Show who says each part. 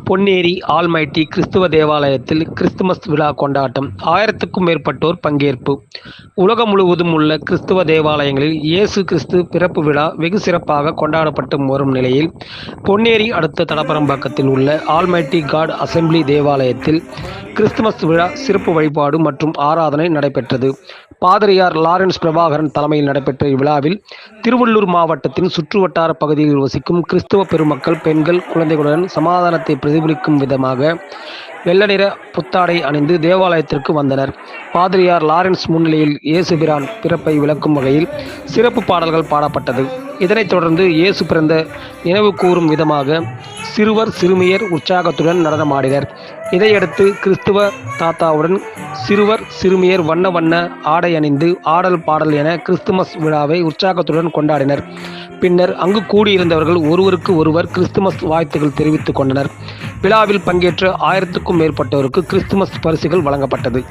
Speaker 1: Ponneri almighty கிறிஸ்துவ தேவாலயத்தில் Christmas விழா கொண்டாட்டம். 1000க்கும் மேற்பட்டோர் பங்கேற்பு. உலகம் முழுவதும் உள்ள கிறிஸ்துவ தேவாலயங்களில் இயேசு கிறிஸ்து பிறப்பு விழா வெகு சிறப்பாக கொண்டாடப்பட்டு வரும் நிலையில், பொன்னேரி அடுத்த தடப்பரம்பாக்கத்தில் உள்ள ஆல்மைட்டி காட் அசெம்பிளி தேவாலயத்தில் கிறிஸ்துமஸ் விழா சிறப்பு வழிபாடு மற்றும் ஆராதனை நடைபெற்றது. பாதிரியார் லாரன்ஸ் பிரபாகரன் தலைமையில் நடைபெற்ற இவ்விழாவில் திருவள்ளூர் மாவட்டத்தின் சுற்றுவட்டார பகுதிகளில் வசிக்கும் கிறிஸ்துவ பெருமக்கள், பெண்கள், குழந்தைகளுடன் சமாதானத்தை பிரதிபலிக்கும் விதமாக வெள்ள நிற புத்தாடை அணிந்து தேவாலயத்திற்கு வந்தனர். பாதிரியார் லாரன்ஸ் முன்னிலையில் இயேசுபிரான் பிறப்பை விளக்கும் வகையில் சிறப்பு பாடல்கள் பாடப்பட்டது. இதனைத் தொடர்ந்து இயேசு பிறந்த நினைவு கூறும் விதமாக சிறுவர் சிறுமியர் உற்சாகத்துடன் நடனமாடினர். இதையடுத்து கிறிஸ்துவ தாத்தாவுடன் சிறுவர் சிறுமியர் வண்ண வண்ண ஆடை அணிந்து ஆடல் பாடல் என கிறிஸ்துமஸ் விழாவை உற்சாகத்துடன் கொண்டாடினர். பின்னர் அங்கு கூடியிருந்தவர்கள் ஒருவருக்கு ஒருவர் கிறிஸ்துமஸ் வாழ்த்துக்கள் தெரிவித்துக் கொண்டனர். விழாவில் பங்கேற்ற 1000க்கும் மேற்பட்டோருக்கு கிறிஸ்துமஸ் பரிசுகள் வழங்கப்பட்டது.